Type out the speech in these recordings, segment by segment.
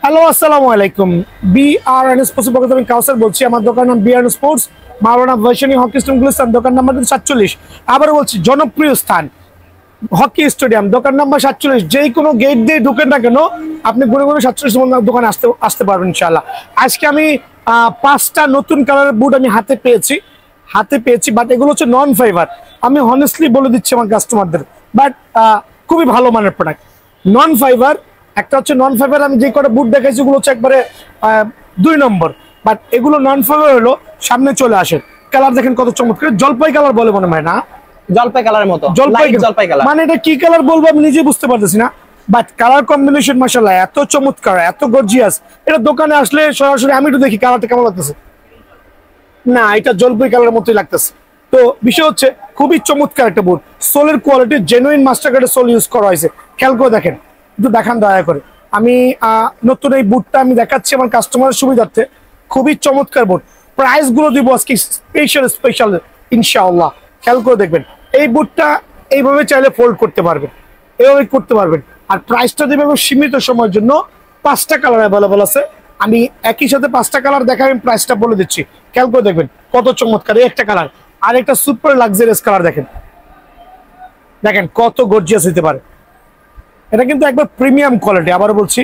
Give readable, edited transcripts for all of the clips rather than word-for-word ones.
Hello, আসসালামু আলাইকুম। BRN sports পক্ষ থেকে আমি কাউসার বলছি। আমার দোকান নাম বিআরএন স্পোর্টস, মাওলানা ভার্সিটি হকি স্টেডিয়াম গুলিস্তান, দোকান নাম্বার 47। আবার বলছি, জনপ্রিয় স্থান হকি স্টেডিয়াম, দোকান নাম্বার 47। যেই কোনো গেট দিয়ে ঢুকেন না কেন, আপনি গুনে গুনে 47 দোকানে আসতে পারবেন ইনশাআল্লাহ। আজকে আমি 5টা নতুন কালারের বুট আমি হাতে পেয়েছি, বাট এগুলো হচ্ছে নন ফাইবার। আমি হনেস্টলি বলে দিচ্ছি আমার কাস্টমারদের, বাট খুবই ভালো মানের প্রোডাক্ট। নন ফাইবার, একটা হচ্ছে নন ফাইবার, আমি যে কটা বুট দেখাইছি ওগুলো হচ্ছে একবারে 2 নম্বর, বাট এগুলো নন ফাইবার হলো। সামনে চলে আসে, কালার দেখেন কত চমৎকার, জলপাই কালার বলে মনে হয় না, জলপাই কালারের মতো, জলপাই কালার। মানে এটা কি কালার বলবো আমি নিজে বুঝতে পারতেছি না, বাট কালার কম্বিনেশন মাশাআল্লাহ এত চমৎকার, এত গর্জিয়াস। এটা দোকানে আসলে সরাসরি আমি একটু দেখি কালারটা কেমন লাগতেছে। না, এটা জলপাই কালারের মতোই লাগতেছে। তো বিষয় হচ্ছে খুবই চমৎকার একটা বুট। সোলের কোয়ালিটি জেনুইন মাস্টার কার্ডের সোল ইউজ করা হয়েছে, খেয়াল করে দেখেন, একটু দেখান দয়া করে। আমি নতুন এই বুটটা আমি দেখাচ্ছি আমার কাস্টমারের সুবিধার্থে। খুবই চমৎকার বুট। প্রাইস গুলো দিব আজকে স্পেশাল ইনশাআল্লাহ, খেয়াল করে দেখবেন। এই বুটটা এইভাবে চাইলে ফোল্ড করতে পারবেন, এইভাবে করতে পারবেন। আর প্রাইসটা দেবে সীমিত সময়ের জন্য। 5টা কালার অ্যাভেলেবল আছে। আমি একই সাথে 5টা কালার দেখাই, আমি প্রাইসটা বলে দিচ্ছি, খেয়াল করে দেখবেন কত চমৎকার। এই একটা কালার, আর একটা সুপার লাক্সারিয়াস কালার দেখেন কত গর্জিয়াস হতে পারে। এটা কিন্তু একবার প্রিমিয়াম কোয়ালিটি, আবার বলছি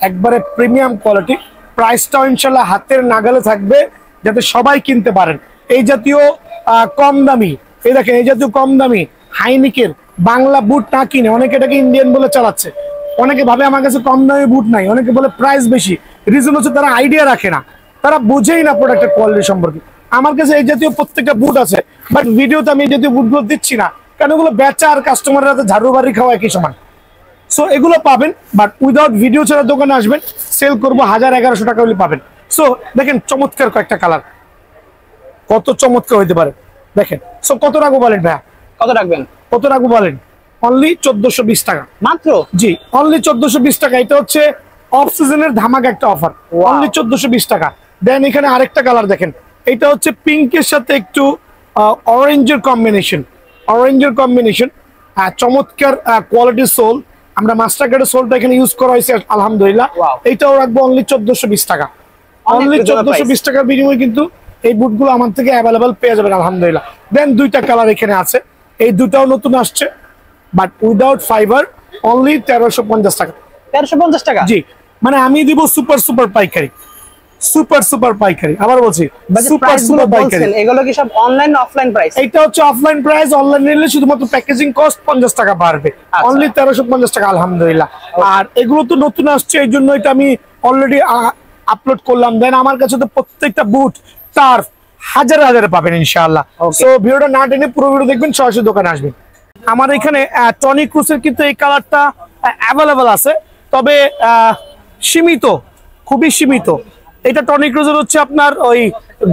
একবারে প্রিমিয়াম কোয়ালিটি। প্রাইসটাও ইনশাল্লাহ হাতের নাগালে থাকবে, যাতে সবাই কিনতে পারেন। এই জাতীয় কম দামি, এই দেখেন এই জাতীয় কম দামি হাইনিকের বাংলা বুট না কিনে অনেকে এটাকে ইন্ডিয়ান বলে চালাচ্ছে। অনেকে ভাবে আমার কাছে কম দামি বুট নাই, অনেকে বলে প্রাইস বেশি। রিজন হচ্ছে তারা আইডিয়া রাখে না, তারা বুঝেই না প্রোডাক্টের কোয়ালিটি সম্পর্কে। আমার কাছে এই জাতীয় প্রত্যেকটা বুট আছে, বাট ভিডিওতে আমি এই জাতীয় বুটগুলো দিচ্ছি না, কারণ এগুলো বেচা আর কাস্টমারের হাতে ঝাড়ু বাড়ি খাওয়া একই সমান। সো এগুলো পাবেন, বাট উইদাউট ভিডিও ছাড়া দোকানে আসবেন, সেল করবো 1000-1100 টাকা হলে পাবেন। সো দেখেন চমৎকার কয়েকটা কালার, কত চমৎকার হইতে পারে দেখেন। সো কত রাখবো বলেন ভাইয়া? কত রাখবেন? কত রাখবো বলেন? অনলি 1420 টাকা মাত্র। জি, অনলি 1420 টাকা। এটা হচ্ছে অফ সিজনের ধামাকা একটা অফার, অনলি 1420 টাকা। দেন এখানে আরেকটা কালার দেখেন, এটা হচ্ছে পিঙ্কের সাথে একটু অরেঞ্জের কম্বিনেশন। চমৎকার কোয়ালিটির সোল। আমরা মাস্টার কার্ডের সোলটা এখানে ইউজ করা হয়েছে আলহামদুলিল্লাহ। এইটাও রাখবো অনলি 1420 টাকা। অনলি 1420 টাকার বিনিময়ে কিন্তু এই বুটগুলো আমার থেকে অ্যাভেলেবল পেয়ে যাবেন আলহামদুলিল্লাহ। দেন 2টা কালার এখানে আছে, এই দুটাও নতুন আসছে, বাট উইদাউট ফাইবার, অনলি 1350 টাকা। 1350 টাকা? জি, মানে আমি দিব সুপার পাইকারি, সুপার পাইকারি। আবার বলছি সুপার পাইকারি। এগুলো কি সব অনলাইন না অফলাইন প্রাইস? এটা হচ্ছে অফলাইন প্রাইস, অনলাইন নিলে শুধুমাত্র প্যাকেজিং কস্ট 50 টাকা বাড়বে, অনলি 1350 টাকা আলহামদুলিল্লাহ। আর এগুলো তো নতুন আসছে, এই জন্য এটা আমি অলরেডি আপলোড করলাম। দেন আমার কাছে তো প্রত্যেকটা বুট টার্ফ হাজারে পাবেন ইনশাআল্লাহ। সো ভিডিওটা না টেনে পুরো ভিডিও দেখবেন, সরাসরি দোকানে আসবেন। আমার এখানে টনি ক্রুসের কিন্তু এই কালারটা অ্যাভেলেবল আছে, তবে সীমিত, খুবই সীমিত। এটা টনি ক্রুজের হচ্ছে আপনার ওই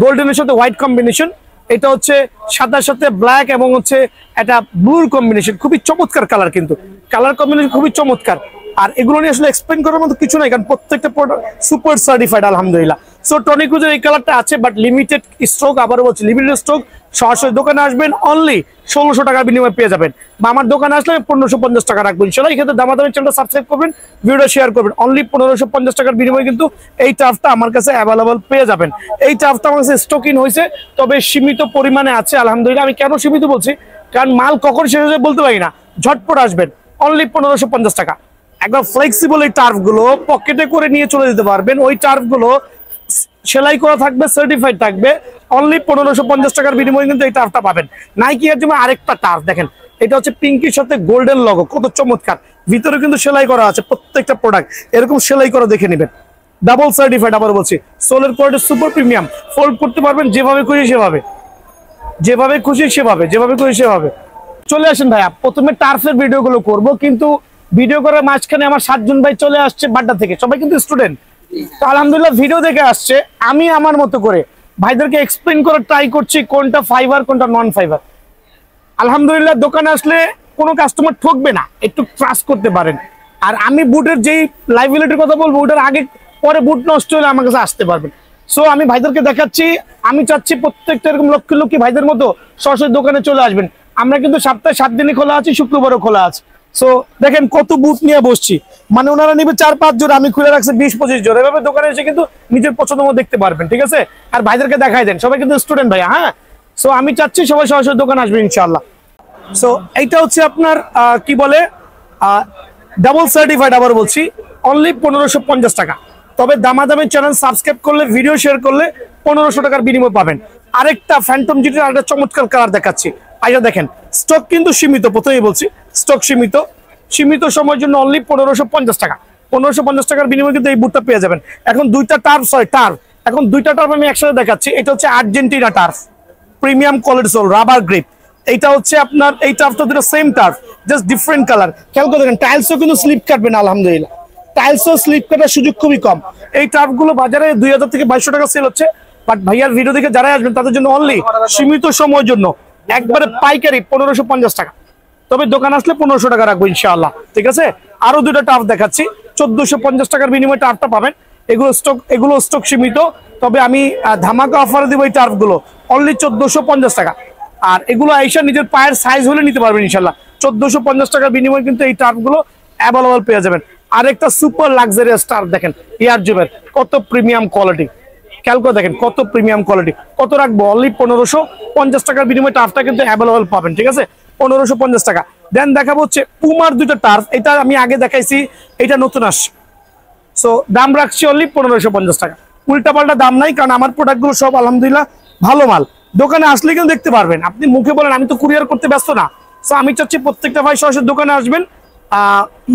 গোল্ডেনের সাথে হোয়াইট কম্বিনেশন, এটা হচ্ছে সাদার সাথে ব্ল্যাক এবং হচ্ছে একটা ব্লুর কম্বিনেশন। খুবই চমৎকার কালার, কিন্তু কালার কম্বিনেশন খুবই চমৎকার। আর এগুলো নিয়ে আসলে এক্সপ্লেন করার মতো কিছু নাই, কারণ প্রত্যেকটা প্রোডাক্ট সুপার সার্টিফাইড আলহামদুলিল্লাহ। সো টনি ক্রুজের এই কালারটা আছে, বাট লিমিটেড স্টক। আবারও বলছি লিমিটেড স্টক। সরাসরি দোকানে আসবেন, অনলি 1600 টাকার বিনিময়ে পেয়ে যাবেন। বা আমার দোকানে আসলে 1550 টাকা রাখবেন ইনশাআল্লাহ। এক্ষেত্রে দামাদামি চ্যানেলটা সাবস্ক্রাইব করবেন, ভিডিও শেয়ার করবেন। অনলি 1550 টাকার বিনিময়ে কিন্তু এই টাফটা আমার কাছে অ্যাভেলেবল পেয়ে যাবেন। এই টাফটা আমার কাছে স্টক ইন হয়েছে, তবে সীমিত পরিমাণে আছে আলহামদুলিল্লাহ। আমি কেন সীমিত বলছি, কারণ মাল কখন শেষ হয়ে যাবে বলতে পারি না। ঝটপট আসবেন, অনলি 1550 টাকা। একদম ফ্লেক্সিবল এই টার্ফগুলো পকেটে করে নিয়ে চলে যেতে পারবেন। ওই টার্ফগুলো সেলাই করা থাকবে, সার্টিফাইড থাকবে। অনলি 1550 টাকার বিনিময়ে কিন্তু এই টার্ফটা পাবেন। নাইকি এর জন্য আরেকটা টার্ফ দেখেন, এটা হচ্ছে পিঙ্কির সাথে গোল্ডেন লগো, কত চমৎকার। ভিতরে কিন্তু সেলাই করা আছে, প্রত্যেকটা প্রোডাক্ট এরকম সেলাই করা দেখে নেবেন, ডাবল সার্টিফাইড। আবার বলছি সোলের কোয়ালিটি সুপার প্রিমিয়াম। ফোল্ড করতে পারবেন যেভাবে খুশি সেভাবে, যেভাবে খুশি সেভাবে। চলে আসেন ভাইয়া, প্রথমে টার্ফের ভিডিওগুলো করব, কিন্তু ভিডিও করার মাঝখানে আমার 7 জন ভাই চলে আসছে বাড্ডা থেকে, সবাই কিন্তু স্টুডেন্ট। তো আলহামদুলিল্লাহ ভিডিও দেখে আসছে, আমি আমার মতো করে ভাইদেরকে এক্সপ্লেন করার ট্রাই করছি কোনটা ফাইবার কোনটা নন ফাইবার। আলহামদুলিল্লাহ দোকানে আসলে কোনো কাস্টমার ঠকবে না, একটু ট্রাস্ট করতে পারেন। আর আমি বুটের যেই লাইবিলিটির কথা বলবো, ওটার আগে পরে বুট নষ্ট হলে আমার কাছে আসতে পারবেন। সো আমি ভাইদেরকে দেখাচ্ছি, আমি চাচ্ছি প্রত্যেকটা এরকম লক্ষ্মী ভাইদের মতো সরাসরি দোকানে চলে আসবেন। আমরা কিন্তু সপ্তাহে 7 দিনই খোলা আছি, শুক্রবারও খোলা আছে। সো দেখেন কত বুট নিয়ে বসছি, মানে ওনারা নিবে 4-5 জোড়া, আমি খুলে রাখছি 20-25 জোড়া। এভাবে দোকানে এসে কিন্তু নিজের পছন্দ মতো দেখতে পারবেন, ঠিক আছে। আর ভাইদেরকে দেখাই দেন, সবাই কিন্তু স্টুডেন্ট ভাইয়া, হ্যাঁ। সো আমি চাচ্ছি সবাই সরাসরি দোকানে আসবে ইনশাআল্লাহ। সো এইটা হচ্ছে আপনার কি বলে ডাবল সার্টিফাইড, আবার বলছি অনলি 1550 টাকা। তবে দামাদামি চ্যানেল সাবস্ক্রাইব করলে, ভিডিও শেয়ার করলে 1500 টাকার বিনিময় পাবেন। আরেকটা ফ্যান্টম জিটির আরেকটা চমৎকার কালার দেখাচ্ছি। আইয়া দেখেন, স্টক কিন্তু সীমিত, প্রথমেই বলছি স্টক সীমিত, সীমিত সময়ের জন্য অনলি 1550 টাকা। 1550 টাকার বিনিময়ে কিন্তু এই বুটটা পেয়ে যাবেন। এখন দুইটা টার্ফ, এখন দুইটা টার্ফ আমি একসাথে দেখাচ্ছি। এটা হচ্ছে Argentina turf, premium quality sole, rubber grip. এইটা হচ্ছে আপনার, এই টার্ফটা দুটো same turf, just different colour. খেয়াল করে দেখেন, টাইলসও কিন্তু স্লিপ কাটবে না, আলহামদুলিল্লাহ। টাইলসও স্লিপ কাটার সুযোগ খুবই কম। এই টার্ফগুলো বাজারে 2000 থেকে 2200 টাকা সেল হচ্ছে, বাট ভাইয়ার ভিডিও দেখে যারা আসবেন তাদের জন্য অনলি সীমিত সময়ের জন্য একবারে পাইকারি 1550 টাকা। তবে দোকান আসলে 1500 টাকা রাখবো ইনশাআল্লাহ, ঠিক আছে। আরো দুটো টার্ফ দেখাচ্ছি, 1450 টাকার বিনিময়ে টার্ফটা পাবেন। এগুলো স্টক সীমিত, তবে আমি ধামাকা অফার দিব এই টার্ফগুলো অনলি 1450 টাকা। আর এগুলো আইসা নিজের পায়ের সাইজ হলে নিতে পারবেন ইনশাআল্লাহ। 1450 টাকার বিনিময়ে কিন্তু এই টার্ফগুলো অ্যাভেলেবল পেয়ে যাবেন। আরেকটা সুপার লাক্সারিয়াস টার্ফ দেখেন, এয়ারজুমের, কত প্রিমিয়াম কোয়ালিটি। খেয়াল করে দেখেন কত প্রিমিয়াম কোয়ালিটি। কত রাখবো? অনলি 1550 টাকার বিনিময়ে টার্ফটা কিন্তু অ্যাভেলেবল পাবেন, ঠিক আছে, 1550 টাকা। দেন দেখাবো হচ্ছে পুমার দুটো টার্ফ, এটা আমি আগে দেখাইছি, এটা নতুন আসছে। সো দাম রাখছি অনলি 1550 টাকা। উল্টা পাল্টা দাম নাই, কারণ আমার প্রোডাক্টগুলো সব আলহামদুলিল্লাহ ভালো মাল। দোকানে আসলে কিন্তু দেখতে পারবেন। আপনি মুখে বলেন আমি তো কুরিয়ার করতে ব্যস্ত না, সো আমি চাচ্ছি প্রত্যেকটা ভাই সরাসরি দোকানে আসবেন,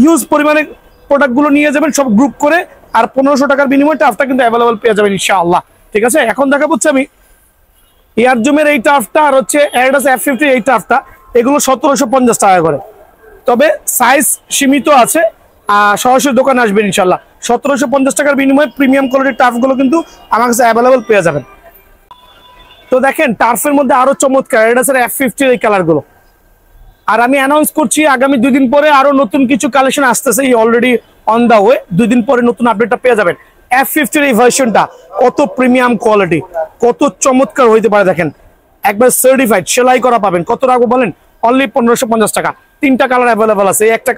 হিউজ পরিমাণে প্রোডাক্টগুলো নিয়ে যাবেন সব গ্রুপ করে, আর 1500 টাকার বিনিময়ে টার্ফটা কিন্তু অ্যাভেলেবল পেয়ে যাবেন ইনশাআল্লাহ, ঠিক আছে। এখন দেখা হচ্ছে আমি এয়ারজুমের এই টার্ফটা আর হচ্ছে অ্যাডিডাস F50 এই টার্ফটা, এগুলো 1750 টাকা করে। তবে সাইজ সীমিত আছে, সরাসরি দোকানে আসবেন ইনশাআল্লাহ। 1750 টাকার বিনিময়ে প্রিমিয়াম কোয়ালিটির টার্ফগুলো কিন্তু আমার কাছে অ্যাভেলেবল পেয়ে যাবেন। তো দেখেন টার্ফের মধ্যে আরো চমৎকার অ্যাডিডাসের F50 এই কালারগুলো। আর আমি অ্যানাউন্স করছি আগামী 2 দিন পরে আরো নতুন কিছু কালেকশন আসতেছে, অলরেডি অন দা ওয়ে। 2 দিন পরে নতুন আপডেটটা পেয়ে যাবেন। F50 এই ভার্সনটা কত প্রিমিয়াম কোয়ালিটি, কত চমৎকার হইতে পারে দেখেন, একবার সার্টিফাইড সেলাই করা পাবেন। কত রাখবো বলেন? অনলি 1550 টাকা। 3টা কালার অ্যাভেলেবল আছে, এই একটা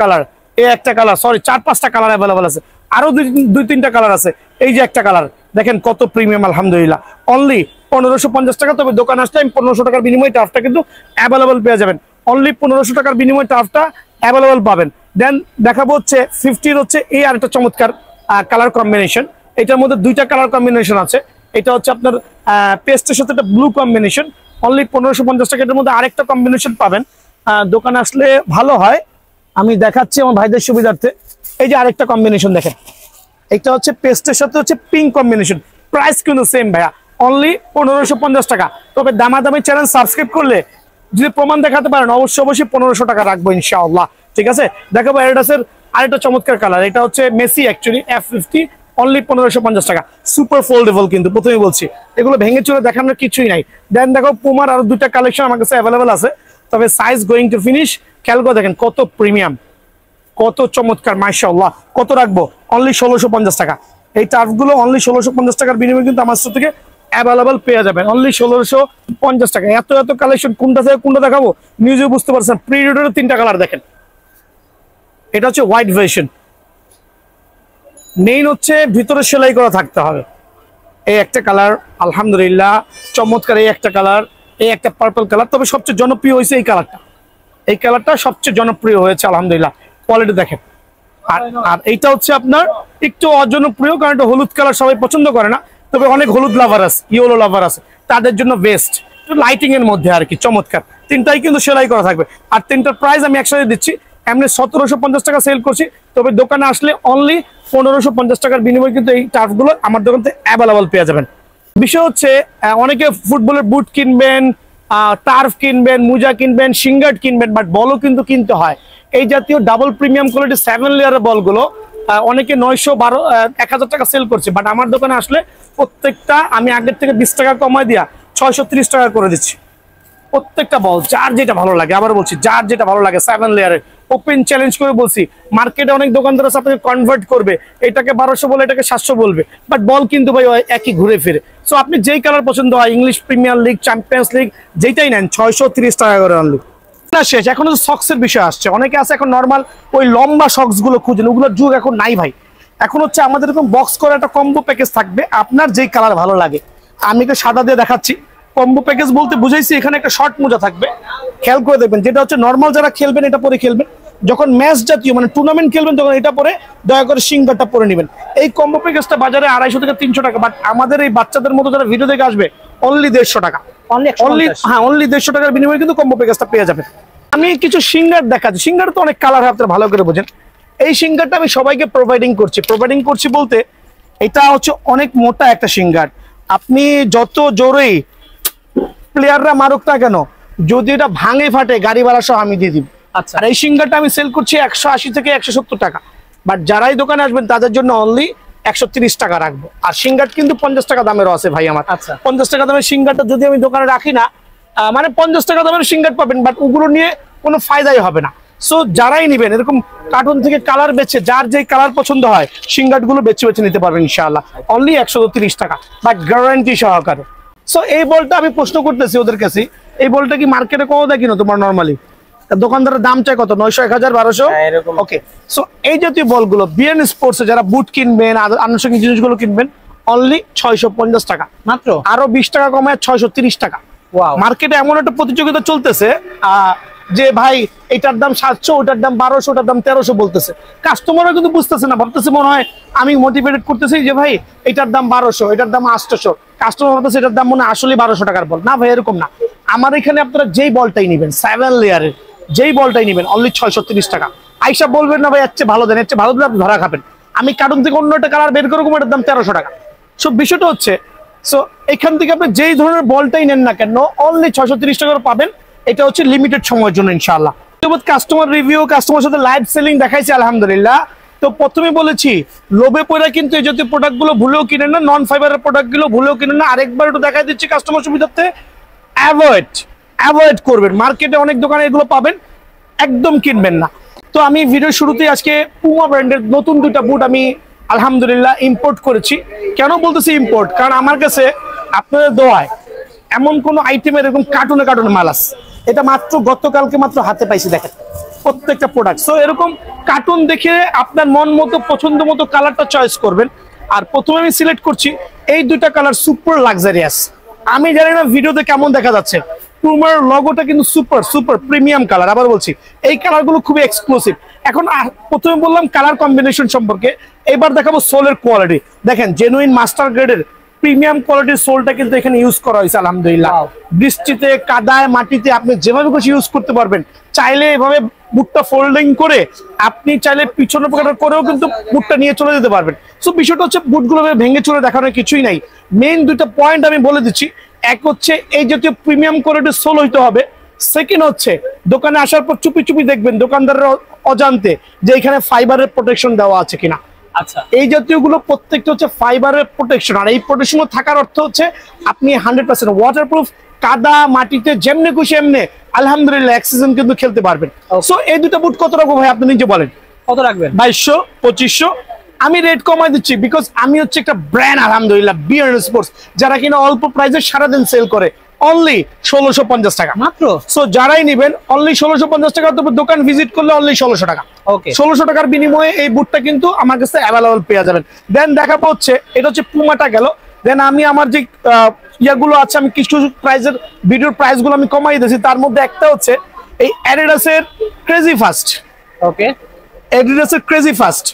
কালার, সরি 4-5টা কালার অ্যাভেলেবল আছে, আরো 2-3টা কালার আছে। এই যে একটা কালার দেখেন কত প্রিমিয়াম, আলহামদুলিল্লাহ, অনলি 1550 টাকা। তবে দোকান আসলে 1500 টাকার বিনিময়ে টার্ফটা কিন্তু অ্যাভেলেবল পেয়ে যাবেন। অনলি 1500 টাকার বিনিময়ে টার্ফটা অ্যাভেলেবল পাবেন। দেন দেখাবো হচ্ছে 50 হচ্ছে এই আরেকটা চমৎকার কালার কম্বিনেশন। এটার মধ্যে 2টা কালার কম্বিনেশন আছে। এটা হচ্ছে আপনার পেস্টের সাথে একটা ব্লু কম্বিনেশন, অনলি 1550 টাকা। এটার মধ্যে আরেকটা কম্বিনেশন পাবেন, দোকানে আসলে ভালো হয়, আমি দেখাচ্ছি আমার ভাইদের সুবিধার্থে। এই যে আরেকটা কম্বিনেশন দেখেন, এটা হচ্ছে পেস্টের সাথে হচ্ছে পিঙ্ক কম্বিনেশন। প্রাইস কিন্তু সেম ভাইয়া, অনলি 1550 টাকা। তবে দামাদামি চ্যানেল সাবস্ক্রাইব করলে যদি প্রমাণ দেখাতে পারেন অবশ্যই 1500 টাকা রাখবো ইনশাআল্লাহ, ঠিক আছে। দেখাবো অ্যাডিডাসের আরেকটা চমৎকার কালার, এটা হচ্ছে মেসি অ্যাকচুয়ালি F50, অনলি 1550 টাকা। সুপার ফোল্ডেবল কিন্তু, প্রথমেই বলছি এগুলো ভেঙে চলে দেখানোর কিছুই নাই। দেন দেখো পুমার আরো 2টা কালেকশন আমার কাছে অ্যাভেলেবল আছে, তবে সাইজ গোয়িং টু ফিনিশ। খেয়াল করে দেখেন কত প্রিমিয়াম, কত চমৎকার, মাশাআল্লাহ। কত রাখবো? অনলি 1650 টাকা। এই টার্ফগুলো অনলি 1650 টাকার বিনিময়ে কিন্তু আমার থেকে অ্যাভেলেবল পেয়ে যাবেন, অনলি 1650 টাকা। এত কালেকশন, কোনটা থেকে কোনটা দেখাবো নিউজে বুঝতে পারছেন। প্রিডিটরের 3টা কালার দেখেন, এটা হচ্ছে হোয়াইট ভার্সন। মেইন হচ্ছে ভিতরে সেলাই করা থাকতে হবে। এই একটা কালার আলহামদুলিল্লাহ চমৎকার, এই একটা কালার, এই একটা পার্পল কালার। তবে সবচেয়ে জনপ্রিয় হয়েছে এই কালারটা, এই কালারটা সবচেয়ে জনপ্রিয় হয়েছে আলহামদুলিল্লাহ। কোয়ালিটি দেখেন। আর এইটা হচ্ছে আপনার একটু অজনপ্রিয়, কারণ এটা হলুদ কালার সবাই পছন্দ করে না। তবে অনেক হলুদ লাভার আছে, ইয়েলো লাভার আছে, তাদের জন্য বেস্ট, লাইটিং এর মধ্যে আর কি চমৎকার। 3টাই কিন্তু সেলাই করা থাকবে। আর 3টার প্রাইস আমি একসাথে দিচ্ছি, এমনি 1750 টাকা সেল করছি। তবে দোকানে আসলে অনলি 1550 টাকার বিনিময়ে কিন্তু এই টার্ফগুলো আমার দোকান থেকে অ্যাভেলেবল পেয়ে যাবেন। বিষয় হচ্ছে অনেকে ফুটবলের বুট কিনবেন, টার্ফ কিনবেন, মোজা কিনবেন, শিঙ্গার্ট কিনবেন, বাট বলও কিন্তু কিনতে হয়। এই জাতীয় ডাবল প্রিমিয়াম কোয়ালিটি 7 লেয়ারের বলগুলো অনেকে 900-1000 টাকা সেল করছে, বাট আমার দোকানে আসলে প্রত্যেকটা আমি আগের থেকে 20 টাকা কমায় দিয়া 630 টাকা করে দিচ্ছি। প্রত্যেকটা বল যার যেটা ভালো লাগে, আবার বলছি যার যেটা ভালো লাগে 7 লেয়ারের ওপেন চ্যালেঞ্জ করে বলছি। মার্কেটে অনেক দোকানদার আছে আপনাকে কনভার্ট করবে, এটাকে 1200 বলে এটাকে 700 বলবে, বাট বল কিন্তু ভাই একই ঘুরে ফিরে। সো আপনি যেই কালার পছন্দ হয়, English premier league, champions league, যেটাই নেন 630 টাকা করে অনলি। না শেষ, এখন সক্সের বিষয় আসছে। অনেকে আছে এখন নর্মাল ওই লম্বা সক্স গুলো খুঁজেন, ওগুলোর যুগ এখন নাই ভাই। এখন হচ্ছে আমাদের এরকম বক্স করা একটা কম্বো প্যাকেজ থাকবে, আপনার যেই কালার ভালো লাগে। আমি তো সাদা দিয়ে দেখাচ্ছি। কম্বো প্যাকেজ বলতে বুঝাইছি এখানে একটা শর্ট মোজা থাকবে, খেয়াল করে দেখবেন, যেটা হচ্ছে নর্মাল যারা খেলবেন এটা পরে খেলবেন, যখন ম্যাচ জাতীয় মানে টুর্নামেন্ট খেলবেন তখন এটা পরে দয়া করে সিঙ্গারটা পরে নেবেন। এই কম্বো প্যাকেজটা বাজারে 250 থেকে 300 টাকা, বাট আমাদের এই বাচ্চাদের মতো যারা ভিডিও দেখে আসবে অনলি 150 টাকা। অনলি 150 টাকার বিনিময়ে কিন্তু কম্বো প্যাকেজটা পেয়ে যাবেন। আমি কিছু সিঙ্গার দেখাচ্ছি, সিঙ্গার তো অনেক কালার হয়, আপনারা ভালো করে বোঝেন। এই সিঙ্গারটা আমি সবাইকে প্রোভাইডিং করছি বলতে এটা হচ্ছে অনেক মোটা একটা সিঙ্গার। আপনি যত জোরেই প্লেয়াররা মারুক না কেন, যদি এটা ভাঙে ফাটে গাড়ি ভাড়া সহ আমি দিয়ে দিব। আচ্ছা, আর এই সিঙ্গারটা আমি সেল করছি 180 থেকে 170 টাকা, বাট যারাই দোকানে আসবেন তাদের জন্য অনলি 130 টাকা রাখবো। আর সিঙ্গার কিন্তু 50 টাকা দামেরও আছে ভাই আমার। আচ্ছা, 50 টাকা দামের সিঙ্গারটা যদি আমি দোকানে রাখি না, মানে 50 টাকা দামের সিঙ্গার পাবেন, বাট ওগুলো নিয়ে কোনো ফায়দাই হবে না। সো যারাই নিবেন এরকম কার্টুন থেকে কালার বেছে, যার যেই কালার পছন্দ হয় সিঙ্গার গুলো বেছে বেছে নিতে পারবেন ইনশাআল্লাহ, অনলি 130 টাকা, বাট গ্যারান্টি সহকারে। সো এই বলটা আমি প্রশ্ন করতেছি ওদের কাছে, এই বলটা কি মার্কেটে কত দেয় কিনো তোমার নরমালি? দোকানদারের দাম চাই কত? 900, 1000, 1200। ওকে, সো এই জাতীয় বলগুলো বিএন স্পোর্টস যারা বুট কিনবেন, আনুষঙ্গিক জিনিসগুলো কিনবেন, অনলি 650 টাকা মাত্র। আরো 20 টাকা কমায় 630 টাকা। মার্কেটে এমন একটা প্রতিযোগিতা চলতেছে যে ভাই এটার দাম 700, ওটার দাম 1200, ওটার দাম 1300 বলতেছে। কাস্টমাররা কিন্তু বুঝতেছে না, ভাবতেছে মনে হয় আমি মোটিভেটেড করতেছি যে ভাই এটার দাম 1200, এটার দাম 800। কাস্টমার ভাবতেছে এটার দাম মনে হয় আসলে 1200 টাকার বল। না ভাই, এরকম না। আমার এখানে আপনারা যেই বলটাই নেবেন 7 লেয়ারের, যেই বলটাই নেবেন অনলি 630 টাকা। আইসা বলবেন না ভাই এর চেয়ে ভালো দেন, এর চেয়ে ভালো দিলে আপনি ধরা খাবেন। আমি কার্টুন থেকে অন্য একটা কালার বের করে এটার দাম 1300 টাকা। সো বিষয়টা হচ্ছে, সো এখান থেকে আপনি যেই ধরনের বলটাই নেন না কেন অনলি 630 টাকা পাবেন। এটা হচ্ছে লিমিটেড সময়ের জন্য ইনশাআল্লাহ। কাস্টমার রিভিউ, কাস্টমার সাথে লাইভ সেলিং দেখাইছি আলহামদুলিল্লাহ। তো প্রথমে বলেছি লোভে পড়ে কিন্তু এই জাতীয় প্রোডাক্ট গুলো ভুলেও কিনেন না, নন ফাইবারের প্রোডাক্ট গুলো ভুলেও কিনেন না। আরেকবার একটু দেখাই দিচ্ছি কাস্টমার সুবিধার্থে, অ্যাভয়েড করবেন। মার্কেটে অনেক দোকানে এগুলো পাবেন, একদম কিনবেন না। তো আমি ভিডিও শুরুতে আজকে পুমা ব্র্যান্ডের নতুন 2টা বুট আমি আলহামদুলিল্লাহ ইম্পোর্ট করেছি। কেন বলতেছি ইম্পোর্ট? কারণ আমার কাছে আপনাদের দোয়ায় এমন কোন আইটেমের এরকম কার্টুনে মাল আছে, এটা মাত্র গতকালকে মাত্র হাতে পাইছি। দেখেন প্রত্যেকটা প্রোডাক্ট। সো এরকম কার্টুন দেখে আপনার মন মতো পছন্দ মতো কালারটা চয়েস করবেন। আর প্রথমে আমি সিলেক্ট করছি এই 2টা কালার, সুপার লাক্সারিয়াস। আমি জানি না ভিডিওতে কেমন দেখা যাচ্ছে, পুমার লোগোটা কিন্তু সুপার প্রিমিয়াম কালার। আবার বলছি এই কালারগুলো খুবই এক্সক্লুসিভ। এখন প্রথমে বললাম কালার কম্বিনেশন সম্পর্কে, এবার দেখাবো সোলের কোয়ালিটি। দেখেন জেনুইন মাস্টার গ্রেডের প্রিমিয়াম কোয়ালিটির সোলটা কিন্তু এখানে ইউজ করা হয়েছে আলহামদুলিল্লাহ। বৃষ্টিতে, কাদায়, মাটিতে আপনি যেভাবে খুশি ইউজ করতে পারবেন। চাইলে এভাবে বুটটা ফোল্ডিং করে আপনি চাইলে পিছনে পকেট করেও কিন্তু বুটটা নিয়ে চলে যেতে পারবেন। সো বিষয়টা হচ্ছে বুটগুলো ভেঙে চলে দেখানোর কিছুই নাই। মেইন 2টা পয়েন্ট আমি বলে দিচ্ছি। এক হচ্ছে এই জাতীয় প্রিমিয়াম কোয়ালিটির সোল হইতে হবে। সেকেন্ড হচ্ছে দোকানে আসার পর চুপি দেখবেন দোকানদারের অজান্তে যে এখানে ফাইবারের প্রোটেকশন দেওয়া আছে কিনা। আচ্ছা, এই জাতীয় গুলো প্রত্যেকটা হচ্ছে ফাইবারের প্রোটেকশন। আর এই প্রোটেকশন থাকার অর্থ হচ্ছে আপনি 100% ওয়াটারপ্রুফ, কাদা মাটিতে যেমনি খুশি এমনি আলহামদুলিল্লাহ এক সিজন কিন্তু খেলতে পারবেন। সো এই 2টা বুট কত রাখবো ভাই আপনি নিজে বলেন? কত রাখবেন? 2200, 2500। আমি রেট কমাই দিচ্ছি বিকজ আমি হচ্ছে একটা ব্র্যান্ড আলহামদুলিল্লাহ বিএন স্পোর্টস, যারা কিনা অল্প প্রাইসে সারাদিন সেল করে। অনলি 1650 টাকা মাত্র। সো যারাই নিবেন অনলি 1650 টাকা। তবে দোকান ভিজিট করলে অনলি 1600 টাকা। ওকে, 1600 টাকার বিনিময়ে এই বুটটা কিন্তু আমার কাছে অ্যাভেলেবল পেয়ে যাবেন। দেন দেখাবো হচ্ছে এটা হচ্ছে পুমাটা গেল। দেন আমি আমার যে ইয়াগুলো আছে আমি কিছু প্রাইসের ভিডিওর প্রাইস গুলো আমি কমাই দিয়েছি। তার মধ্যে একটা হচ্ছে এই অ্যাডিডাসের ক্রেজি ফাস্ট। ওকে, অ্যাডিডাসের ক্রেজি ফাস্ট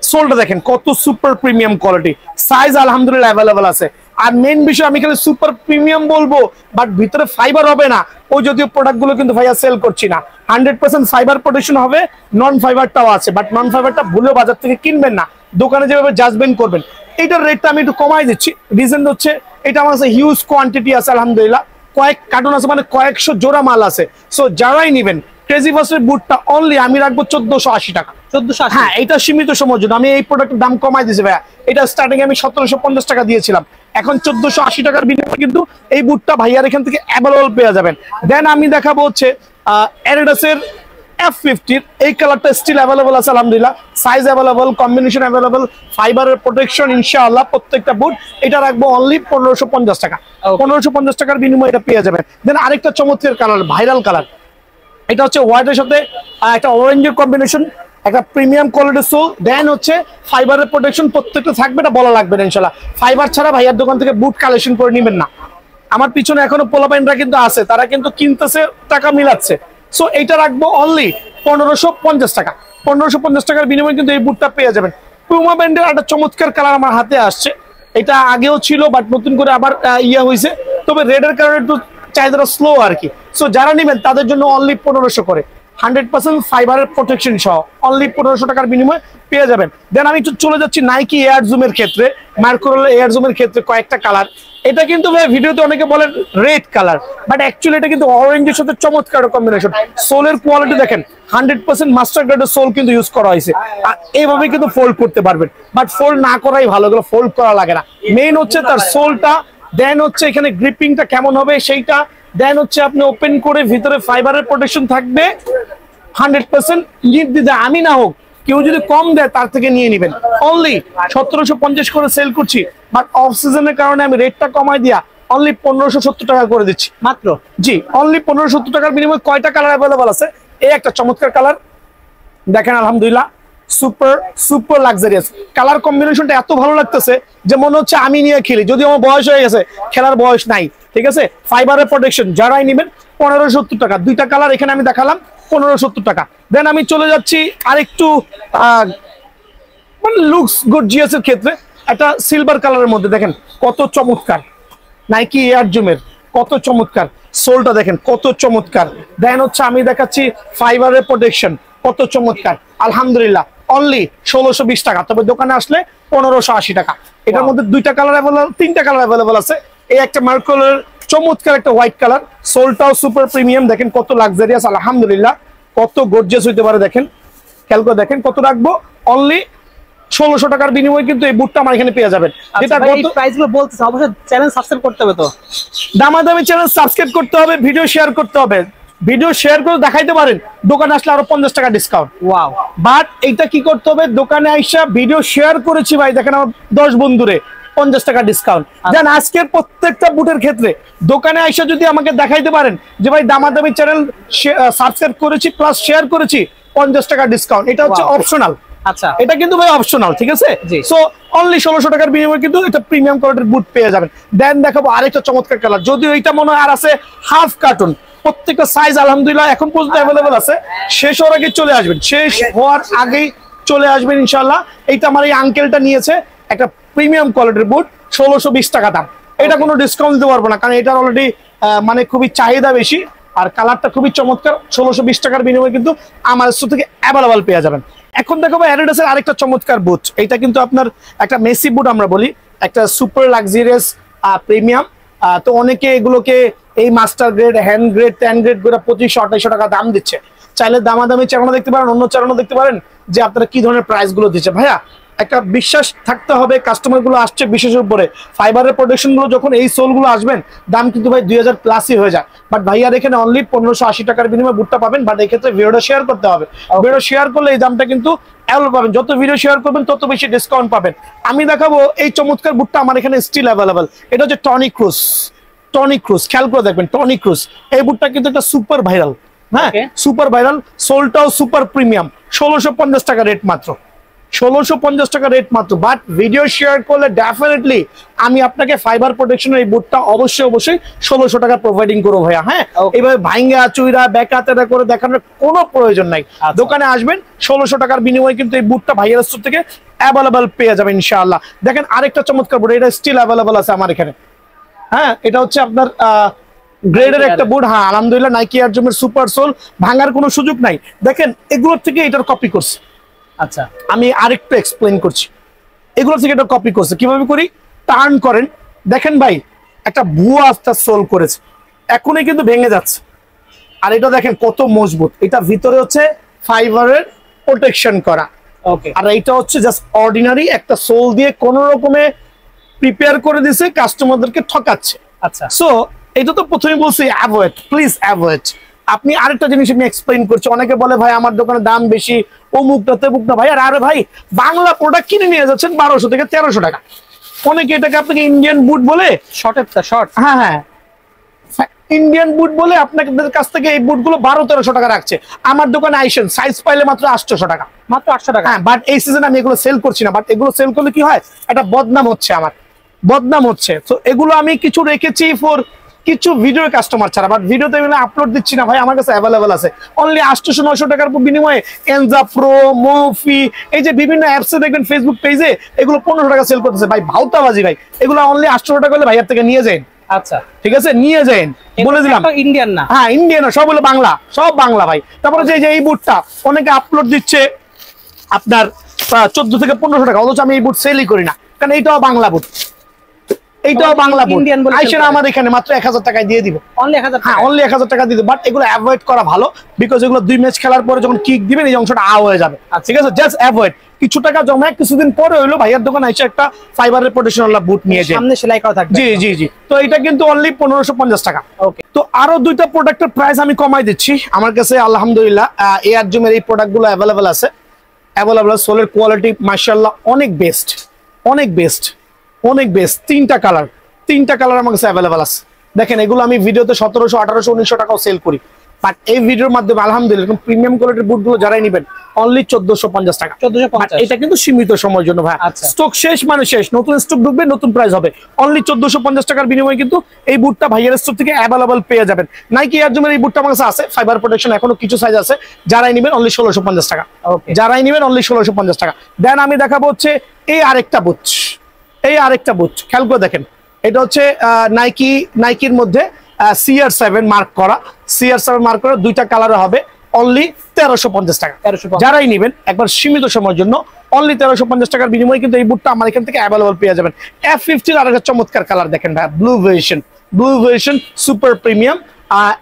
সোলটা দেখেন কত সুপার প্রিমিয়াম কোয়ালিটি, সাইজ আলহামদুলিল্লাহ অ্যাভেলেবল আছে। আর মেইন বিষয় আমি খালি সুপার প্রিমিয়াম বলবো বাট ভিতরে ফাইবার হবে না, ওই জাতীয় প্রোডাক্ট গুলো কিন্তু ভাইয়া সেল করছি না। 100% ফাইবার প্রোটেকশন হবে, নন ফাইবারটাও আছে, বাট নন ফাইবারটা ভুলেও বাজার থেকে কিনবেন না, দোকানে যেভাবে জাজমেন্ট করবেন। এইটার রেটটা আমি একটু কমাই দিচ্ছি। রিজন হচ্ছে এটা আমার কাছে হিউজ কোয়ান্টিটি আছে আলহামদুলিল্লাহ, কয়েক কার্টুন আছে, মানে কয়েকশো জোড়া মাল আছে। সো যারাই নিবেন ক্রেজি ফাস্টের বুটটা অনলি আমি রাখবো 1480 টাকা। 1480? হ্যাঁ, এটা সীমিত সময়ের জন্য। আমি এই প্রোডাক্টের দাম কমাই দিয়েছি ভাইয়া। এটা স্টার্টিং আমি 1750 টাকা দিয়েছিলাম, এখন 1480 টাকার বিনিময়ে কিন্তু এই বুটটা ভাইয়ার এখান থেকে অ্যাভেলেবল পেয়ে যাবেন। দেন আমি দেখাবো হচ্ছে অ্যাডিডাসের F50 এই কালারটা স্টিল অ্যাভেলেবল আছে আলহামদুলিল্লাহ, সাইজ অ্যাভেলেবল, কম্বিনেশন অ্যাভেলেবল, ফাইবারের প্রোটেকশন ইনশাআল্লাহ প্রত্যেকটা বুট। এটা রাখবো অনলি 1550 টাকা। 1550 টাকার বিনিময়ে এটা পেয়ে যাবেন। দেন আরেকটা চমৎকার কালার, ভাইরাল কালার, এটা হচ্ছে হোয়াইটের সাথে একটা অরেঞ্জের কম্বিনেশন, একটা প্রিমিয়াম কোয়ালিটির সোল, দেন হচ্ছে ফাইবারের প্রোটেকশন প্রত্যেকটা থাকবে, এটা বলা লাগবে না ইনশাল্লাহ। ফাইবার ছাড়া ভাইয়ার দোকান থেকে বুট কালেকশন করে নেবেন না। আমার পিছনে এখনো পোলাপাইনরা কিন্তু আছে, তারা কিন্তু কিনতেছে, টাকা মিলাচ্ছে। সো এইটা রাখবো অনলি 1550 টাকা। 1550 টাকার বিনিময়ে কিন্তু এই বুটটা পেয়ে যাবেন। পুমা ব্র্যান্ডের একটা চমৎকার কালার আমার হাতে আসছে, এটা আগেও ছিল বাট নতুন করে আবার ইয়ে হয়েছে, তবে রেডের কারণে একটু চাহিদাটা স্লো আর কি। সো যারা নেবেন তাদের জন্য অনলি 1500 করে, 100% ফাইবারের প্রোটেকশন সহ অনলি 1500 টাকার বিনিময়ে পেয়ে যাবেন। দেন আমি একটু চলে যাচ্ছি নাইকি এয়ার জুমের ক্ষেত্রে, মার্কোরোলা এয়ার জুমের ক্ষেত্রে কয়েকটা কালার। এটা কিন্তু ভাই ভিডিওতে অনেকে বলেন রেড কালার, বাট অ্যাকচুয়ালি এটা কিন্তু অরেঞ্জের সাথে চমৎকার কম্বিনেশন। সোলের কোয়ালিটি দেখেন, 100% মাস্টার গ্রেডের সোল কিন্তু ইউজ করা হয়েছে, আর এইভাবে কিন্তু ফোল্ড করতে পারবেন, বাট ফোল্ড না করাই ভালো, এগুলো ফোল্ড করা লাগে না। মেইন হচ্ছে তার সোলটা, দেন হচ্ছে এখানে গ্রিপিংটা কেমন হবে সেইটা, দেন হচ্ছে আপনি ওপেন করে ভিতরে ফাইবারের প্রোটেকশন থাকবে 100%। নির্দ্বিধা আমি না হোক, কেউ যদি কম দেয় তার থেকে নিয়ে নেবেন। অনলি 1750 করে সেল করছি, বাট অফ সিজনের কারণে আমি রেটটা কমাই দিয়া অনলি 1570 টাকা করে দিচ্ছি মাত্র। জি, অনলি 1570 টাকার বিনিময়ে কয়টা কালার অ্যাভেলেবল আছে। এই একটা চমৎকার কালার দেখেন, আলহামদুলিল্লাহ সুপার সুপার লাক্সারিয়াস কালার কম্বিনেশনটা এত ভালো লাগতেছে যে মনে হচ্ছে আমি নিয়ে খেলি, যদি আমার বয়স হয়ে গেছে, খেলার বয়স নাই। ঠিক আছে, ফাইবারের প্রোটেকশন যারাই নেবেন 1570 টাকা। দুইটা কালার এখানে আমি দেখালাম 1570 টাকা। দেন আমি চলে যাচ্ছি আরেকটু মানে লুকস গর্জিয়াস এর ক্ষেত্রে, একটা সিলভার কালারের মধ্যে দেখেন কত চমৎকার, নাইকি এয়ার জুমের কত চমৎকার সোলটা দেখেন কত চমৎকার। দেন হচ্ছে আমি দেখাচ্ছি ফাইবারের প্রোটেকশন কত চমৎকার, আলহামদুলিল্লাহ অনলি 1620 টাকা। তবে দোকানে আসলে 1580 টাকা। এটার মধ্যে দুইটা কালার অ্যাভেলেবল, তিনটা কালার অ্যাভেলেবল আছে। এই একটা মার্কোরোলার চমৎকার একটা হোয়াইট কালার, সোলটাও সুপার প্রিমিয়াম, দেখেন কত লাক্সারিয়াস, আলহামদুলিল্লাহ কত গর্জিয়াস হইতে পারে। দেখেন খেয়াল করে দেখেন কত রাখবো, অনলি 1600 টাকার বিনিময়ে কিন্তু এই বুটটা আমার এখানে পেয়ে যাবেন। যেটা প্রাইসগুলো বলতেছে, অবশ্যই চ্যানেল সাবস্ক্রাইব করতে হবে, তো দামাদামি চ্যানেল সাবস্ক্রাইব করতে হবে, ভিডিও শেয়ার করতে হবে। ভিডিও শেয়ার করে দেখাইতে পারেন, দোকানে আসলে আরো 50 টাকা ডিসকাউন্ট। ওয়াও, বাট এইটা কি করতে হবে, দোকানে আইসা ভিডিও শেয়ার করেছি ভাই, দেখেন আমার 10 বন্ধুরে 50 টাকা ডিসকাউন্ট। দেন আজকের প্রত্যেকটা বুটের ক্ষেত্রে দোকানে আইসা যদি আমাকে দেখাইতে পারেন যে ভাই দামাদামি চ্যানেল সাবস্ক্রাইব করেছি প্লাস শেয়ার করেছি, 50 টাকা ডিসকাউন্ট। এটা হচ্ছে অপশনাল, আচ্ছা এটা কিন্তু ভাই অপশনাল, ঠিক আছে। সো অনলি 1600 টাকার বিনিময়ে কিন্তু এটা প্রিমিয়াম কোয়ালিটির বুট পেয়ে যাবেন। দেন দেখাবো আরেকটা চমৎকার কালার, যদিও এটা মনে হয় আর আছে হাফ কার্টুন, প্রত্যেকটা সাইজ আলহামদুলিল্লাহ এখন পর্যন্ত অ্যাভেলেবল আছে। শেষ হওয়ার আগে চলে আসবেন, শেষ হওয়ার আগেই চলে আসবেন ইনশাআল্লাহ। এইটা আমার এই আঙ্কেলটা নিয়েছে, একটা প্রিমিয়াম কোয়ালিটির বুট, 1620 টাকা দাম। এটা কোনো ডিসকাউন্ট দিতে পারবো না, কারণ এটার অলরেডি মানে খুবই চাহিদা বেশি, আর কালারটা খুবই চমৎকার। 1620 টাকার বিনিময়ে কিন্তু আমার কাছ থেকে অ্যাভেলেবল পেয়ে যাবেন। এখন দেখো অ্যাডিডাসের আরেকটা চমৎকার বুট, এটা কিন্তু আপনার একটা মেসি বুট আমরা বলি, একটা সুপার লাক্সারিয়াস প্রিমিয়াম। তো অনেকে এগুলোকে এই master grade, hand grade, 10 grade করে 2500-2800 টাকা দাম দিচ্ছে। চাইলে দামাদামি চ্যানেল দেখতে পারেন, অন্য চ্যানেল দেখতে পারেন যে আপনারা কি ধরনের প্রাইস গুলো দিচ্ছে। ভাইয়া একটা বিশ্বাস থাকতে হবে, কাস্টমার গুলো আসছে বিশেষের উপরে। ফাইবারের প্রোটেকশন গুলো যখন এই সোল গুলো আসবেন, দাম কিন্তু ভাই 2000 প্লাসই হয়ে যায়। বাট ভাইয়ার এখানে অনলি 1580 টাকার বিনিময়ে বুটটা পাবেন। বাট এই ক্ষেত্রে ভিডিওটা শেয়ার করতে হবে, ভিডিও শেয়ার করলে এই দামটা কিন্তু অ্যাভেলেবল পাবেন। যত ভিডিও শেয়ার করবেন তত বেশি ডিসকাউন্ট পাবেন। আমি দেখাবো এই চমৎকার বুটটা আমার এখানে স্টিল অ্যাভেলেবল, এটা হচ্ছে টনি ক্রুজ। টনি ক্রুজ খেয়াল করে দেখবেন, টনি ক্রুজ এই বুটটা কিন্তু একটা সুপার ভাইরাল, হ্যাঁ সুপার ভাইরাল, সোলটাও সুপার প্রিমিয়াম। 1650 টাকা রেট মাত্র, 1650 টাকা রেট মাত্র। বাট ভিডিও শেয়ার করলে ডেফিনেটলি আমি আপনাকে ফাইবার প্রোটেকশনের এই বুটটা অবশ্যই 1600 টাকা প্রোভাইডিং করবো ভাইয়া। হ্যাঁ, এইভাবে ভাঙ্গা চুইরা বেকা তেরা করে দেখানোর কোনো প্রয়োজন নাই। দোকানে আসবেন, 1600 টাকার বিনিময়ে কিন্তু এই বুটটা ভাইয়ার স্টোর থেকে অ্যাভেলেবল পেয়ে যাবেন ইনশাআল্লাহ। দেখেন আরেকটা চমৎকার বুট, এটা স্টিল অ্যাভেলেবল আছে আমার এখানে। হ্যাঁ, এটা হচ্ছে আপনার গ্রেডের একটা বুট। হ্যাঁ আলহামদুলিল্লাহ, নাইকি এয়ার জুমের সুপার সোল, ভাঙার কোনো সুযোগ নাই। দেখেন এগুলোর থেকে এটার কপি করছে। আচ্ছা, আমি আরেকটু এক্সপ্লেইন করছি, এগুলো থেকে এটা কপি করছে। কিভাবে করি, টার্ন করেন, দেখেন ভাই একটা ভুয়া আস্তা সোল করেছে, এখনই কিন্তু ভেঙে যাচ্ছে। আর এটা দেখেন কত মজবুত, এটা ভিতরে হচ্ছে ফাইবারের প্রোটেকশন করা। ওকে, আর এটা হচ্ছে জাস্ট অর্ডিনারি একটা সোল দিয়ে কোন রকমে প্রিপেয়ার করে দিছে, কাস্টমারদেরকে ঠকাচ্ছে। আচ্ছা, সো এটা তো প্রথমে বলছি অ্যাভয়েড, প্লিজ অ্যাভয়েড। আপনি আরেকটা জিনিস আমি এক্সপ্লেইন করছি, অনেকে বলে ভাই আমার দোকানে দাম বেশি, অমুকটা তেমুকটা। ভাই আরে ভাই, বাংলা প্রোডাক্ট কিনে নিয়ে যাচ্ছেন 1200 থেকে 1300 টাকা। অনেকে এটাকে আপনাকে ইন্ডিয়ান বুট বলে, শর্ট, হ্যাঁ হ্যাঁ, ইন্ডিয়ান বুট বলে আপনাদের কাছ থেকে এই বুটগুলো 1200-1300 টাকা রাখছে। আমার দোকানে আইসেন, সাইজ পাইলে মাত্র 800 টাকা, মাত্র 800 টাকা। হ্যাঁ, বাট এই সিজনে আমি এগুলো সেল করছি না। বাট এগুলো সেল করলে কি হয়, একটা বদনাম হচ্ছে, আমার বদনাম হচ্ছে। তো এগুলো আমি কিছু রেখেছি ফর কিছু ভিডিওর কাস্টমার ছাড়া। বাট ভিডিওতে এগুলো আপলোড দিচ্ছি না ভাই, আমার কাছে অ্যাভেলেবেল আছে। অনলি 800-900 টাকার বিনিময়ে এনজা প্রো, মোফি, এই যে বিভিন্ন অ্যাপসে দেখবেন ফেসবুক পেজে, এগুলো 1500 টাকা সেল করতেছে ভাই। ভাউতাবাজি ভাই, এগুলো অনলি 800 টাকা হলে ভাইয়ার থেকে নিয়ে যান। আচ্ছা, ঠিক আছে, নিয়ে যান, বলে দিলাম। ইন্ডিয়ান না? হ্যাঁ, ইন্ডিয়ান না, সব হলো বাংলা, সব বাংলা ভাই। তারপরে যে এই বুটটা অনেকে আপলোড দিচ্ছে আপনার 1400 থেকে 1500 টাকা, অথচ আমি এই বুট সেলই করি না, কারণ এইটাও বাংলা বুট, এইটাও বাংলা বুট। আইসেন আমার এখানে মাত্র 1000 টাকায় দিয়ে দিব, অনলি 1000। হ্যাঁ, অনলি 1000 টাকা দিয়ে দিব। বাট এগুলো অ্যাভয়েড করা ভালো, বিকজ এগুলো 2 ম্যাচ খেলার পরে যখন কিক দিবেন এই অংশটা হয়ে যাবে। ঠিক আছে, জাস্ট অ্যাভয়েড। কিছু টাকা জমা কিছুদিন পরে হইলো ভাইয়ার দোকানে এসে একটা ফাইবারের প্রোটেকশন বুট নিয়ে যান, সামনে সেলাই করা থাকবে। জি জি জি। তো এটা কিন্তু অনলি 1550 টাকা। ওকে, তো আরো দুইটা প্রোডাক্টের প্রাইস আমি কমাই দিচ্ছি। আমার কাছে আলহামদুলিল্লাহ এয়ার জুমের এই প্রোডাক্টগুলো অ্যাভেলেবেল আছে, অ্যাভেলেবেল। সোলের কোয়ালিটি মাশাআল্লাহ অনেক বেস্ট, অনেক বেস্ট, অনেক বেস্ট। তিনটা কালার আমার কাছে অ্যাভেলেবেল আছে। দেখেন, এগুলো আমি ভিডিওতে 1700, 1800, 1900 টাকাও সেল করি। বাট এই ভিডিওর মাধ্যমে আলহামদুলিল্লাহ প্রিমিয়াম কোয়ালিটির বুটগুলো যারাই নেবেন অনলি 1450 টাকা। 1450। এটা কিন্তু সীমিত সময়ের জন্য ভাই, স্টক শেষ মানে শেষ, নতুন স্টক ঢুকবে, নতুন প্রাইস হবে। অনলি 1450 টাকার বিনিময়ে কিন্তু এই বুটটা ভাইয়ের স্টোর থেকে অ্যাভেলেবল পেয়ে যাবেন। নাইকি এয়ার জুমের এই বুটটা আমার কাছে আছে, ফাইবার প্রোটেকশন, এখনো কিছু সাইজ আছে। যারাই নেবেন অনলি 1650 টাকা, যারাই নেবেন অনলি 1650 টাকা। দেন আমি দেখাবো হচ্ছে এই আরেকটা বুট, খেয়াল করে দেখেন। এটা হচ্ছে নাইকির মধ্যে CR7 মার্ক করা, দুইটা কালারে হবে, অনলি 1350 টাকা। যারাই নেবেন একবার সীমিত সময়ের জন্য অনলি 1350 টাকার বিনিময়ে কিন্তু এই বুটটা আমার এখান থেকে অ্যাভেলেবল পেয়ে যাবেন। F50 আর একটা চমৎকার কালার দেখেন ভাই, ব্লু ভার্সন সুপার প্রিমিয়াম।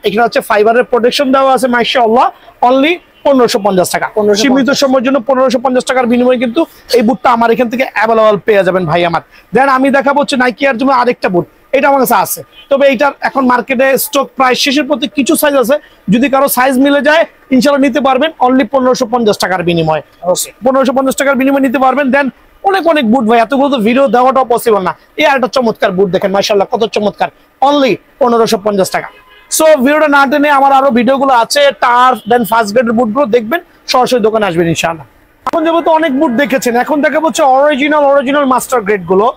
এখানে হচ্ছে ফাইবারের প্রোটেকশন দেওয়া আছে মাশাআল্লাহ, অনলি 1550 টাকা। সীমিত সময়ের জন্য 1550 টাকার বিনিময়ে কিন্তু এই বুটটা আমার এখান থেকে অ্যাভেলেবল পেয়ে যাবেন ভাই আমার। দেন আমি দেখাবো হচ্ছে নাইকি এয়ার জন্য আরেকটা বুট, এটা আমার কাছে আছে, তবে এইটার এখন মার্কেটে স্টক প্রাইস শেষের প্রতি কিছু সাইজ আছে, যদি কারো সাইজ মিলে যায় ইনশাআল্লাহ নিতে পারবেন অনলি 1550 টাকার বিনিময়ে। 1550 টাকার বিনিময়ে নিতে পারবেন। দেন অনেক বুট ভাই, এতগুলো তো ভিডিও দেওয়াটাও পসিবল না। এই আর একটা চমৎকার বুট দেখেন মাশাআল্লাহ, কত চমৎকার, অনলি 1550 টাকা। সো ভিডিওটা না টেনে আমার আরো ভিডিওগুলো আছে, টার্ফ দেন ফার্স্ট গ্রেডের বুটগুলো দেখবেন, সরাসরি দোকানে আসবেন ইনশাআল্লাহ। এখন যেহেতু অনেক বুট দেখেছেন, এখন দেখাবো হচ্ছে অরিজিনাল মাস্টার গ্রেড গুলো।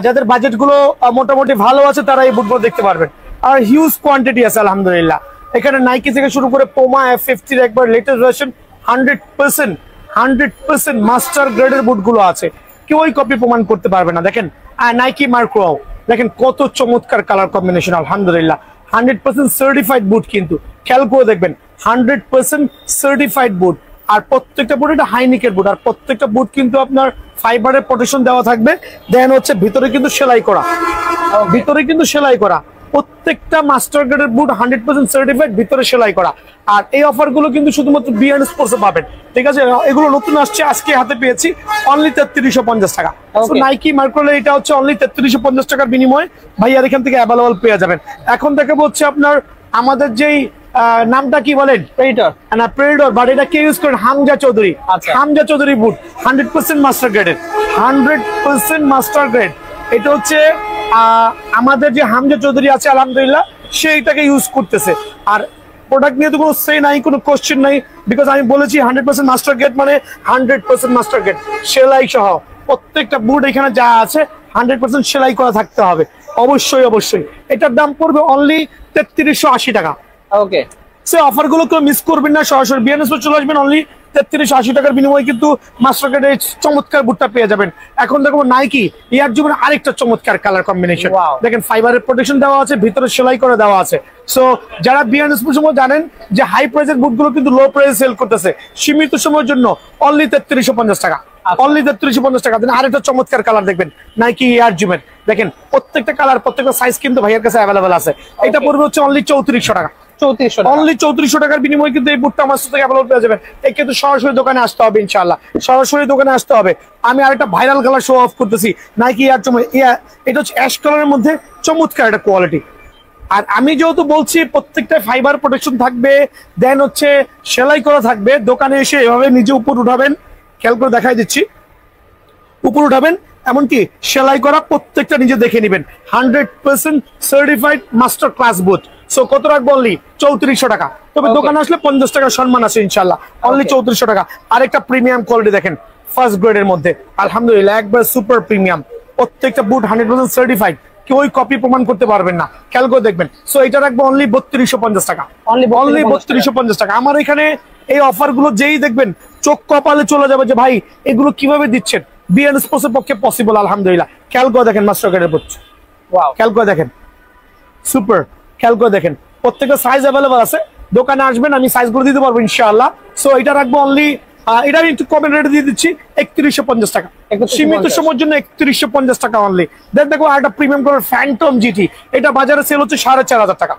যাদের বাজেট গুলো মোটামুটি ভালো আছে তারা এই বুটগুলো দেখতে পারবেন। আর হিউজ কোয়ান্টিটি আছে আলহামদুলিল্লাহ। এখানে নাইকি থেকে শুরু করে পোমা, F50 একবার লেটেস্ট ভার্সন 100% মাস্টার গ্রেডের বুটগুলো আছে, কেউই কপি প্রমাণ করতে পারবে না। দেখেন নাইকি মার্কো, দেখেন কত চমৎকার কালার কম্বিনেশন আলহামদুলিল্লাহ। 100% সার্টিফাইড বুট, কিন্তু খেয়াল করে দেখবেন 100% সার্টিফাইড বুট। আর প্রত্যেকটা বুট এটা হাইনিকের বুট, আর প্রত্যেকটা বুট কিন্তু আপনার ফাইবারের প্রোটেকশন দেওয়া থাকবে। দেন হচ্ছে ভিতরে কিন্তু সেলাই করা, প্রত্যেকটা মাস্টার গ্রেডের বুট 100% সার্টিফাইড, ভিতরে সেলাই করা। আর এই অফার গুলো কিন্তু শুধুমাত্র বিএন স্পোর্টসে পাবেন, ঠিক আছে? এগুলো নতুন আসছে, আজকে হাতে পেয়েছি, অনলি 3350 টাকা। নাইকি মার্কোলে এটা হচ্ছে অনলি 3350 টাকার বিনিময়ে ভাইয়ার এখান থেকে অ্যাভেলেবল পেয়ে যাবেন। এখন দেখাবো হচ্ছে আপনার আমাদের যেই নামটা কি বলেন, প্রেডিটর, বাট এটা কে ইউজ করেন, হামজা চৌধুরী বুট, 100% মাস্টার গ্রেডের, 100% মাস্টার গ্রেড। এটা হচ্ছে আমাদের যে হামজা চৌধুরী আছে আলহামদুলিল্লাহ, সে এটাকে ইউজ করতেছে। আর প্রোডাক্ট নিয়ে তো কোনো সে নাই, কোনো কোশ্চেন নাই, বিকজ আমি বলেছি 100% মাস্টার গ্রেড মানে 100% মাস্টার গ্রেড, সেলাই সহ প্রত্যেকটা বুট এখানে যা আছে 100% সেলাই করা থাকতে হবে, অবশ্যই। এটার দাম পড়বে অনলি 3380 টাকা। ওকে, সে অফার গুলো কেউ মিস করবেন না, সরাসরি বিএনএস চলে আসবেন, অনলি 3380 টাকার বিনিময়ে কিন্তু মাস্টার গ্রেডের চমৎকার বুটটা পেয়ে যাবেন। এখন দেখো নাইকি এয়ার জুমের আরেকটা চমৎকার কালার কম্বিনেশন, দেখেন ফাইবারের প্রোটেকশন দেওয়া আছে, ভিতরে সেলাই করে দেওয়া আছে। সো যারা বিএনএস সময় জানেন যে হাই প্রাইসের বুটগুলো কিন্তু লো প্রাইসে সেল করতেছে, সীমিত সময়ের জন্য অনলি 3350 টাকা, অনলি 3350 টাকা। আরেকটা চমৎকার কালার দেখবেন নাইকি এয়ার জুমের, দেখেন প্রত্যেকটা কালার, প্রত্যেকটা সাইজ কিন্তু ভাইয়ের কাছে অ্যাভেলেবল আছে। এটা পড়বে হচ্ছে অনলি 3400 টাকা, অনলি 3400 টাকার বিনিময়ে কিন্তু এই বুটটা আমার সাথে অ্যাভেলেবল পেয়ে যাবেন। এই কিন্তু সরাসরি দোকানে আসতে হবে ইনশাআল্লাহ, সরাসরি দোকানে আসতে হবে। আমি আরেকটা ভাইরাল কালার শো অফ করতেছি, নাইকি এয়ার জুমের, এটা হচ্ছে অ্যাশ কালারের মধ্যে চমৎকার একটা কোয়ালিটি। আর আমি যেহেতু বলছি প্রত্যেকটা ফাইবার প্রোটেকশন থাকবে, দেন হচ্ছে সেলাই করা থাকবে, দোকানে এসে এভাবে নিজে উপর উঠাবেন, খেয়াল করে দেখাই দিচ্ছি, উপর উঠাবেন, এমনকি সেলাই করা প্রত্যেকটা নিজে দেখে নেবেন। 100% সার্টিফাইড মাস্টার ক্লাস বুট। সো কত রাখবো? অনলি 3400 টাকা। তবে দোকানে আসলে 50 টাকা সম্মান আছে ইনশাল্লাহ। অনলি 3400 টাকা। আরেকটা প্রিমিয়াম কোয়ালিটি দেখেন, ফার্স্ট গ্রেডের মধ্যে আলহামদুলিল্লাহ একবার সুপার প্রিমিয়াম। প্রত্যেকটা বুট 100% সার্টিফাইড, কেউ ওই কপি প্রমাণ করতে পারবেন না, খেয়াল করে দেখবেন। সো এটা রাখবো অনলি 3250 টাকা। অনলি 3250 টাকা। আমার এখানে এই অফার গুলো যেই দেখবেন চোখ কপালে চলে যাবে যে ভাই এগুলো কিভাবে দিচ্ছেন। বিএন স্পোর্টসের পক্ষে পসিবল আলহামদুলিল্লাহ। খেয়াল করে দেখেন মাস্টার গ্রেডের বুট, ওয়াও খেয়াল করে দেখেন, সুপার। খেয়াল করে দেখেন প্রত্যেকটা সাইজ অ্যাভেলেবল আছে, দোকানে আসবেন আমি সাইজ করে দিতে পারবো ইনশাআল্লাহ। সো এটা রাখবো অনলি, এটা আমি একটু কমেন্ট রেটে দিয়ে দিচ্ছি 3150 টাকা। সীমিত সময়ের জন্য 3150 টাকা অনলি। দেখো আরেকটা প্রিমিয়াম কলার ফ্যান্টম জিটি, এটা বাজারে সেল হচ্ছে 4500 টাকা।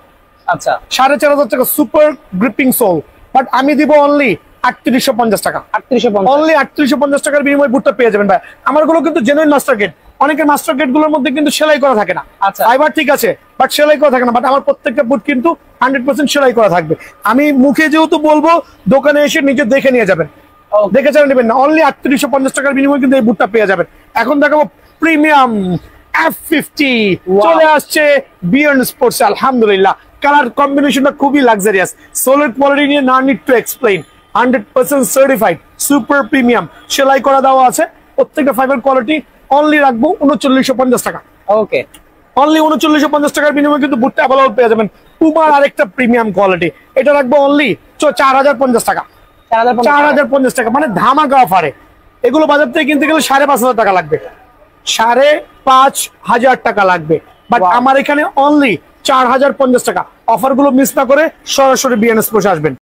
আচ্ছা 4500 টাকা সুপার গ্রিপিং সোল, বাট আমি দিব অনলি 3850 টাকা। 3850 অনলি 3850 টাকার বিনিময়ে বুটটা পেয়ে যাবেন ভাই। আমার গুলো কিন্তু জেনুইন মাস্টার গেট। অনেকের মাস্টার গেট গুলোর মধ্যে কিন্তু সেলাই করা থাকে না। আচ্ছা ফাইবার ঠিক আছে, বাট সেলাই করা থাকে না। বাট আমার প্রত্যেকটা বুট কিন্তু 100% সেলাই করা থাকবে। আমি মুখে যেহেতু বলবো, দোকানে এসে নিজে দেখে নিয়ে যাবেন, দেখে চলে নেবেন না। অনলি 3850 টাকার বিনিময়ে কিন্তু এই বুটটা পেয়ে যাবেন। এখন দেখাবো প্রিমিয়াম F50 চলে আসছে বিয়ন্ড স্পোর্টস আলহামদুলিল্লাহ। কালার কম্বিনেশনটা খুবই লাক্সারিয়াস। সোলের কোয়ালিটি নিয়ে না need to explain. 100% certified super premium, সেলাই করা দেওয়া আছে। প্রত্যেকটা ফাইবার কোয়ালিটি। অনলি রাখবো 3950 টাকা। ওকে অনলি 3950 টাকার বিনিময়ে কিন্তু বুটটা অ্যাভেলেবল পেয়ে যাবেন। পুমার আরেকটা প্রিমিয়াম কোয়ালিটি, এটা রাখবো অনলি 4050 টাকা। 4050 টাকা মানে ধামাকা অফারে। এগুলো বাজার থেকে কিনতে গেলে 5500 টাকা লাগবে, 5500 টাকা লাগবে। বাট আমার এখানে অনলি 4050 টাকা। অফার গুলো মিস না করে সরাসরি বিএনএস আসবেন।